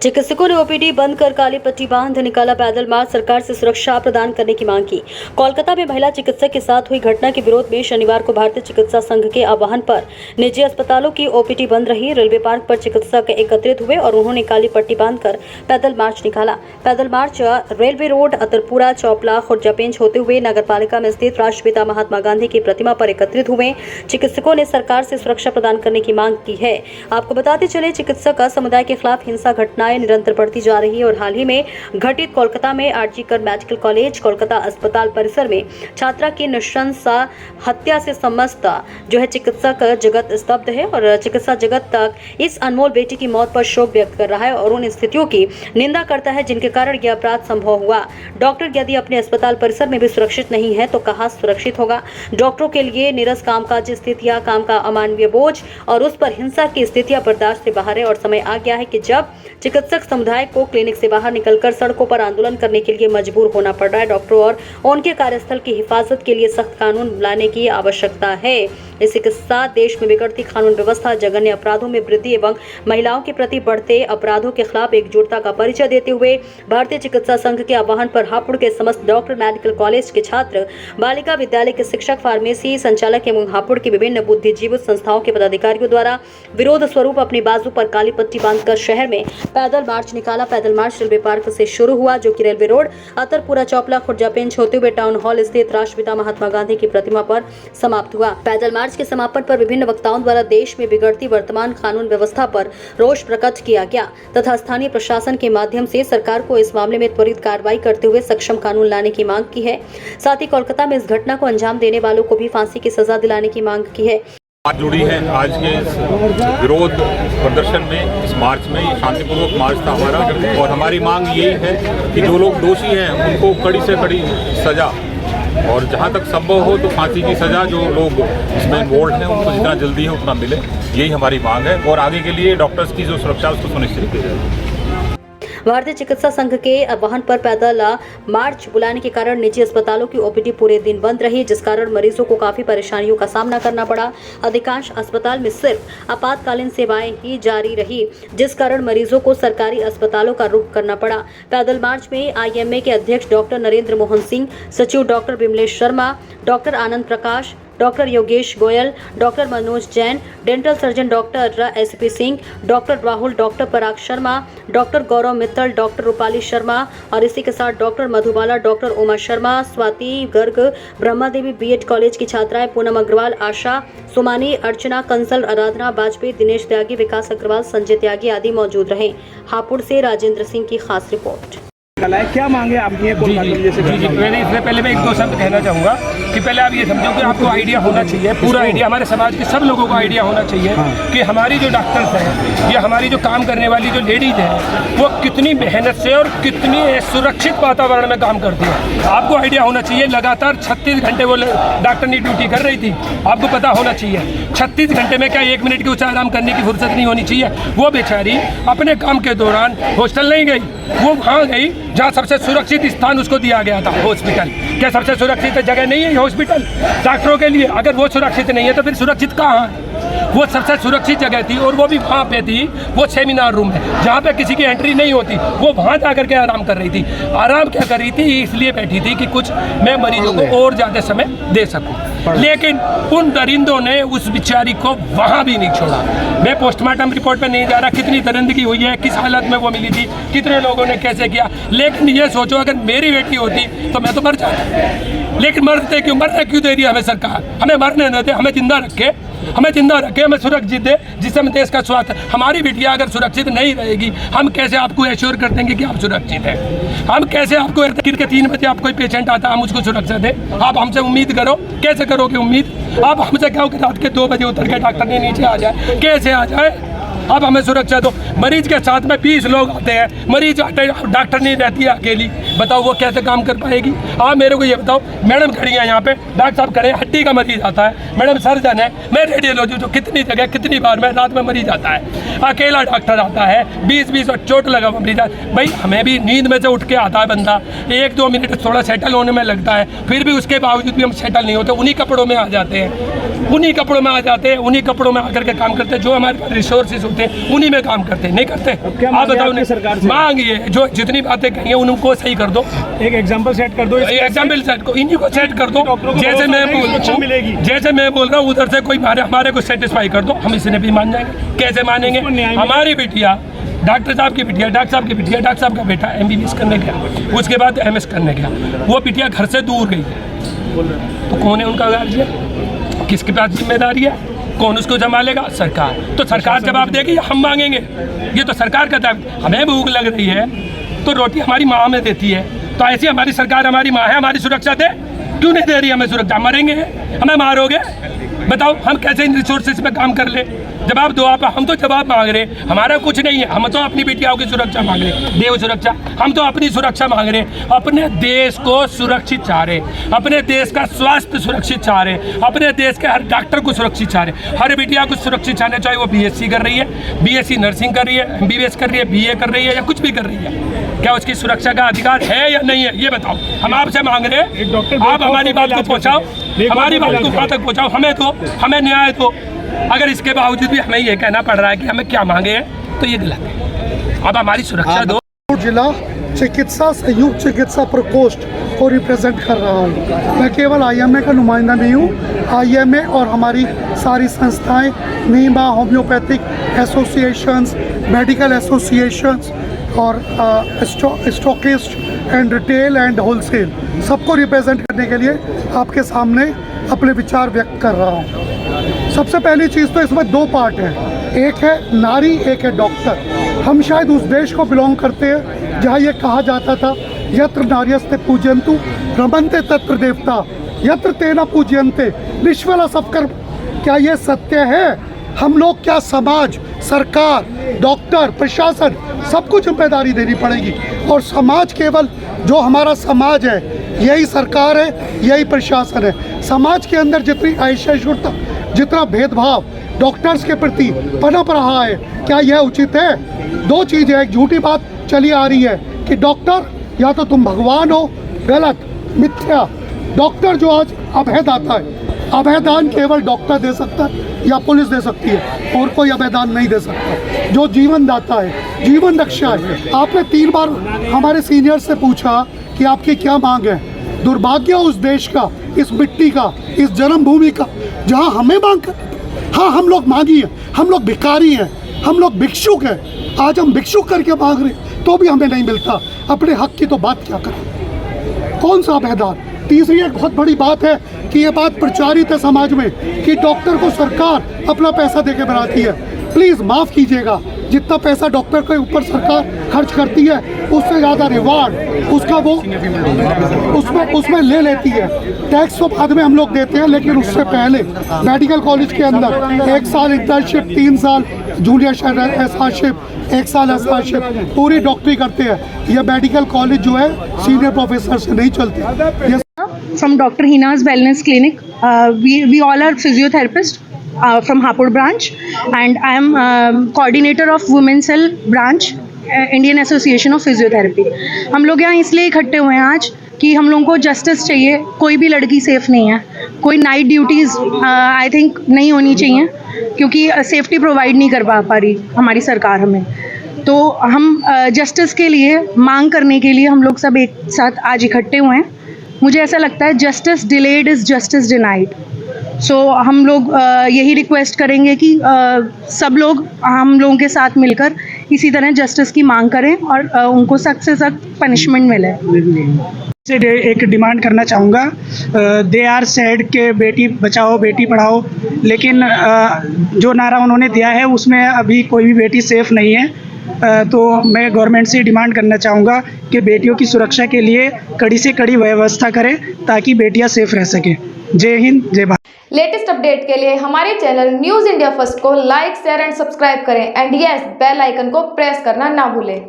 चिकित्सकों ने ओपीडी बंद कर काली पट्टी बांध निकाला पैदल मार्च, सरकार से सुरक्षा प्रदान करने की मांग की। कोलकाता में महिला चिकित्सक के साथ हुई घटना के विरोध में शनिवार को भारतीय चिकित्सा संघ के आह्वान पर निजी अस्पतालों की ओपीडी बंद रही। रेलवे पार्क पर चिकित्सक एकत्रित हुए और उन्होंने काली पट्टी बांधकर पैदल मार्च निकाला। पैदल मार्च रेलवे रोड, अतरपुरा, चौपला, खुर्जापेंच होते हुए नगरपालिका में स्थित राष्ट्रपिता महात्मा गांधी की प्रतिमा पर एकत्रित हुए। चिकित्सकों ने सरकार से सुरक्षा प्रदान करने की मांग की है। आपको बताते चले, चिकित्सक समुदाय के खिलाफ हिंसा घटनाएं निरंतर बढ़ती जा रही है और हाल ही में घटित कोलकाता में आरजीकर मेडिकल कॉलेज कोलकाता अस्पताल परिसर में छात्रा की नृशंस हत्या से समस्त चिकित्सक जगत स्तब्ध है और चिकित्सा जगत तक इस अनमोल बेटी की मौत पर शोक व्यक्त कर रहा है और उन स्थितियों की निंदा करता है जिनके कारण यह अपराध संभव हुआ। डॉक्टर यदि अपने अस्पताल परिसर में भी सुरक्षित नहीं है तो कहाँ सुरक्षित होगा। डॉक्टरों के लिए नीरस कामकाजी स्थितियां, काम का अमानवीय बोझ और उस पर हिंसा की स्थितियां बर्दाश्त से बाहर है और समय आ गया है कि जब चिकित्सक समुदाय को क्लिनिक से बाहर निकलकर सड़कों पर आंदोलन करने के लिए मजबूर होना पड़ रहा है। डॉक्टरों और उनके कार्यस्थल की हिफाजत के लिए सख्त कानून लाने की आवश्यकता है। इसी के साथ देश में बिगड़ती कानून व्यवस्था, जघन्य अपराधों में वृद्धि एवं महिलाओं के प्रति बढ़ते अपराधों के खिलाफ एकजुटता का परिचय देते हुए भारतीय चिकित्सा संघ के आह्वान पर हापुड़ के समस्त डॉक्टर, मेडिकल कॉलेज के छात्र, बालिका विद्यालय के शिक्षक, फार्मेसी संचालक एवं हापुड़ की विभिन्न बुद्धिजीवी संस्थाओं के पदाधिकारियों द्वारा विरोध स्वरूप अपनी बाजू पर काली पट्टी बांधकर शहर में पैदल मार्च निकाला। पैदल मार्च रेलवे पार्क से शुरू हुआ, जो कि रेलवे रोड, अतरपुरा, चौपला, खुर्जापेंच होते हुए टाउन हॉल स्थित राष्ट्रपिता महात्मा गांधी की प्रतिमा पर समाप्त हुआ। पैदल मार्च के समापन पर विभिन्न वक्ताओं द्वारा देश में बिगड़ती वर्तमान कानून व्यवस्था पर रोष प्रकट किया गया तथा स्थानीय प्रशासन के माध्यम से सरकार को इस मामले में त्वरित कार्रवाई करते हुए सक्षम कानून लाने की मांग की है। साथ ही कोलकाता में इस घटना को अंजाम देने वालों को भी फांसी की सजा दिलाने की मांग की है। जुड़ी है आज के इस विरोध प्रदर्शन में, इस मार्च में। ये शांतिपूर्वक मार्च था हमारा और हमारी मांग यही है कि जो लोग दोषी हैं उनको कड़ी से कड़ी सजा और जहां तक संभव हो तो फांसी की सजा जो लोग इसमें इन्वॉल्व हैं उनको जितना जल्दी है उतना मिले, यही हमारी मांग है। और आगे के लिए डॉक्टर्स की जो सुरक्षा उसको सुनिश्चित की जाए। भारतीय चिकित्सा संघ के आह्वान पर पैदल मार्च बुलाने के कारण निजी अस्पतालों की ओपीडी पूरे दिन बंद रही, जिस कारण मरीजों को काफी परेशानियों का सामना करना पड़ा। अधिकांश अस्पताल में सिर्फ आपातकालीन सेवाएं ही जारी रही, जिस कारण मरीजों को सरकारी अस्पतालों का रुख करना पड़ा। पैदल मार्च में आईएमए के अध्यक्ष डॉक्टर नरेंद्र मोहन सिंह, सचिव doctor Vimlesh Sharma, doctor Anand Prakash, doctor Yogesh Goyal, doctor Manoj Jain, dental surgeon doctor SP Singh, doctor Rahul, doctor Parag Sharma, doctor Gaurav Mittal, doctor Rupali Sharma और इसी के साथ doctor Madhubala, doctor Uma Sharma, Swati Garg, Brahma Devi BEd college की छात्राएं पूनम अग्रवाल, आशा, सुमानी, अर्चना कंसल, आराधना वाजपेयी, दिनेश त्यागी, विकास अग्रवाल, संजय त्यागी आदि मौजूद रहे। हापुड़ से राजेंद्र सिंह की खास रिपोर्ट। क्या मांगे आपकी? मैंने इससे पहले मैं एक दो शब्द कहना चाहूँगा कि पहले आप ये समझो कि आपको आइडिया होना चाहिए, पूरा आइडिया, हमारे समाज के सब लोगों को आइडिया होना चाहिए कि हमारी जो डॉक्टर्स हैं या हमारी जो काम करने वाली जो लेडीज हैं वो कितनी मेहनत से और कितनी सुरक्षित वातावरण में काम करती है। आपको आइडिया होना चाहिए। लगातार 36 घंटे वो डॉक्टरनी ड्यूटी कर रही थी, आपको पता होना चाहिए। 36 घंटे में क्या 1 मिनट की उसे आराम करने की फुर्सत नहीं होनी चाहिए? वो बेचारी अपने काम के दौरान हॉस्टल नहीं गई, वो वहाँ गई जहाँ सबसे सुरक्षित स्थान उसको दिया गया था, हॉस्पिटल। क्या सबसे सुरक्षित जगह नहीं है हॉस्पिटल डॉक्टरों के लिए? अगर वो सुरक्षित नहीं है तो फिर सुरक्षित कहाँ है? वो सबसे सुरक्षित जगह थी और वो भी वहाँ पे थी, वो सेमिनार रूम है जहाँ पे किसी की एंट्री नहीं होती। वो वहाँ जाकर के आराम कर रही थी। आराम क्या कर रही थी? इसलिए बैठी थी कि कुछ मैं मरीजों को और ज़्यादा समय दे सकूँ। लेकिन उन दरिंदों ने उस बेचारी को वहाँ भी नहीं छोड़ा। मैं पोस्टमार्टम रिपोर्ट पे नहीं जा रहा, कितनी दरिंदगी हुई है, किस हालत में वो मिली थी, कितने लोगों ने कैसे किया। लेकिन ये सोचो अगर मेरी बेटी होती तो मैं तो मर जाता। लेकिन मरने क्यों दे रही है हमें सरकार? हमें मरने न दे, हमें जिंदा रखे, हमें सुरक्षित दे, जिससे हम देश का स्वास्थ्य। हमारी बिटिया अगर सुरक्षित नहीं रहेगी, हम कैसे आपको एश्योर कर देंगे कि आप सुरक्षित हैं? हम कैसे आपको गिर के 3 बजे आप कोई पेशेंट आता है, हम उसको सुरक्षा दें? आप हमसे उम्मीद करो, कैसे करोगे उम्मीद? आप हमसे कहो कि रात के 2 बजे उतर के डॉक्टर ने नीचे आ जाए, कैसे आ जाए? आप हमें सुरक्षा दो। मरीज के साथ में 20 लोग आते हैं, मरीज आते हैं, डॉक्टर नहीं रहती है अकेली, बताओ वो कैसे काम कर पाएगी? आप मेरे को ये बताओ। मैडम खड़ी है यहाँ पे, डॉक्टर साहब खड़े हैं, हड्डी का मरीज आता है, मैडम सर्जन है, मैं रेडियोलॉजी, जो कितनी जगह कितनी बार मैं रात में मरीज आता है, अकेला डॉक्टर आता है, 20 और चोट लगा मरीज। भाई हमें भी नींद में से उठ के आता है बंदा, 1-2 मिनट थोड़ा सेटल होने में लगता है, फिर भी उसके बावजूद भी हम सेटल नहीं होते, उन्हीं कपड़ों में आ जाते हैं। उन्हीं कपड़ों में आ जाते हैं, उन्हीं कपड़ों में आकर के काम करते हैं, जो हमारे पास रिसोर्सेज होते हैं उन्हीं में काम करते हैं, नहीं करते। क्या आप बताओ आपकी सरकार से? मांग ये जो जितनी बातें कही हैं उनको सही कर दो, एक एग्जांपल सेट कर दो। एग्जाम्पल सेट को इन्हीं को सेट कर दो। जैसे मैं बोल रहा हूँ उधर से कोई हमारे को सेटिस्फाई कर दो, हम इसने भी मान जाएंगे। कैसे मानेंगे? हमारी बिटिया डॉक्टर साहब की बिटिया, डॉक्टर साहब की बिटिया, डॉक्टर साहब का बेटा MBBS करने गया, उसके बाद MS करने गया, वो बिटिया घर से दूर गई, तो कौन है उनका गार्जियन? किसके पास जिम्मेदारी है? कौन उसको जमा लेगा? सरकार। तो सरकार जवाब देगी या हम मांगेंगे? ये तो सरकार का जवाब। हमें भूख लग रही है तो रोटी हमारी माँ में देती है, तो ऐसी हमारी सरकार हमारी माँ है, हमारी सुरक्षा दे, क्यों नहीं दे रही हमें सुरक्षा? मरेंगे, हमें मारोगे? बताओ हम कैसे इन रिसोर्सेज पे काम कर ले? जवाब दो आप। हम तो जवाब मांग रहे, हमारा कुछ नहीं है, हम तो अपनी बेटियों की सुरक्षा मांग रहे, देव सुरक्षा। हम तो अपनी सुरक्षा मांग रहे, अपने देश को सुरक्षित चाह रहे, अपने देश का स्वास्थ्य सुरक्षित चाह रहे, अपने देश के हर डॉक्टर को सुरक्षित चाह रहे, हर बेटिया को सुरक्षित चाहने, चाहे वो BSc कर रही है, BSc नर्सिंग कर रही है, MBBS कर रही है, BA कर रही है या कुछ भी कर रही है। क्या उसकी सुरक्षा का अधिकार है या नहीं है? ये बताओ। हम आपसे मांग रहे हैं, आप हमारी बात को पहुँचाओ, हमारी बात को कहाँ तक पहुँचाओ, हमें दो, हमें न्याय दो। अगर इसके बावजूद भी हमें ये कहना पड़ रहा है कि हमें क्या मांगे हैं, तो ये गलत है। अब हमारी सुरक्षा दो। जिला चिकित्सा संयुक्त चिकित्सा प्रकोष्ठ को रिप्रेजेंट कर रहा हूँ। मैं केवल IMA का नुमाइंदा नहीं हूँ, IMA और हमारी सारी संस्थाएं, नीमा, होम्योपैथिक एसोसिएशंस, मेडिकल एसोसिएशंस और stockist and retail and wholesale, सबको रिप्रेजेंट करने के लिए आपके सामने अपने विचार व्यक्त कर रहा हूँ। सबसे पहली चीज़ तो इसमें दो पार्ट हैं, एक है नारी, एक है डॉक्टर। हम शायद उस देश को बिलोंग करते हैं जहाँ ये कहा जाता था, यत्र नार्यस्ते पूजयन्तु रमन्ते तत्र देवता, यत्र तेना पूजयन्ते निष्फला सबकर। क्या ये सत्य है? हम लोग क्या समाज, सरकार, डॉक्टर, प्रशासन, सबको जिम्मेदारी देनी पड़ेगी। और समाज केवल जो हमारा समाज है, यही सरकार है, यही प्रशासन है। समाज के अंदर जितनी असहिष्णुता, जितना भेदभाव डॉक्टर्स के प्रति पनप रहा है, क्या यह उचित है? दो चीज़ें, एक झूठी बात चली आ रही है कि डॉक्टर या तो तुम भगवान हो, गलत, मिथ्या। डॉक्टर जो आज अभयदाता है, अभयदान केवल डॉक्टर दे सकता है या पुलिस दे सकती है, और कोई अभयदान नहीं दे सकता। जो जीवन दाता है, जीवन रक्षा है। आपने 3 बार हमारे सीनियर से पूछा कि आपकी क्या मांग है। दुर्भाग्य उस देश का, इस मिट्टी का, इस जन्मभूमि का, जहाँ हमें मांग कर, हाँ हम लोग मांगी हैं, हम लोग भिखारी हैं, हम लोग भिक्षुक हैं। आज हम भिक्षुक करके मांग रहे तो भी हमें नहीं मिलता। अपने हक की तो बात क्या करें? कौन सा अभयदान? तीसरी एक बहुत बड़ी बात है कि ये बात प्रचारित है समाज में कि डॉक्टर को सरकार अपना पैसा देके बनाती है। प्लीज़ माफ़ कीजिएगा, जितना पैसा डॉक्टर के ऊपर सरकार खर्च करती है उससे ज़्यादा रिवार्ड उसका वो उसमें ले लेती है। टैक्स तो बाद में हम लोग देते हैं, लेकिन उससे पहले मेडिकल कॉलेज के अंदर 1 साल इंटर्नशिप, 3 साल जूनियर एसआरशिप, 1 साल एसआरशिप, पूरी डॉक्टरी करते हैं। यह मेडिकल कॉलेज जो है सीनियर प्रोफेसर से नहीं चलती। From Dr. Hina's Wellness Clinic. We all are physiotherapists from Hapur branch, and I am coordinator of Women's Cell branch, Indian Association of Physiotherapy. हम लोग यहाँ इसलिए इकट्ठे हुए हैं आज कि हम लोगों को जस्टिस चाहिए। कोई भी लड़की सेफ नहीं है, कोई नाइट ड्यूटीज़ आई थिंक नहीं होनी चाहिए, क्योंकि सेफ्टी प्रोवाइड नहीं कर पा रही हमारी सरकार हमें। तो हम जस्टिस के लिए मांग करने के लिए हम लोग सब एक साथ आज इकट्ठे हुए हैं। मुझे ऐसा लगता है justice delayed is justice denied. So हम लोग यही रिक्वेस्ट करेंगे कि सब लोग हम लोगों के साथ मिलकर इसी तरह जस्टिस की मांग करें और उनको सख्त से सख्त पनिशमेंट मिले। से एक डिमांड करना चाहूँगा, दे आर सेड के बेटी बचाओ बेटी पढ़ाओ, लेकिन जो नारा उन्होंने दिया है उसमें अभी कोई भी बेटी सेफ़ नहीं है। तो मैं गवर्नमेंट से डिमांड करना चाहूँगा कि बेटियों की सुरक्षा के लिए कड़ी से कड़ी व्यवस्था करें ताकि बेटियाँ सेफ रह सकें। जय हिंद, जय भारत। लेटेस्ट अपडेट के लिए हमारे चैनल न्यूज़ इंडिया फर्स्ट को लाइक, शेयर एंड सब्सक्राइब करें, एंड यस, बेल आइकन को प्रेस करना ना भूलें।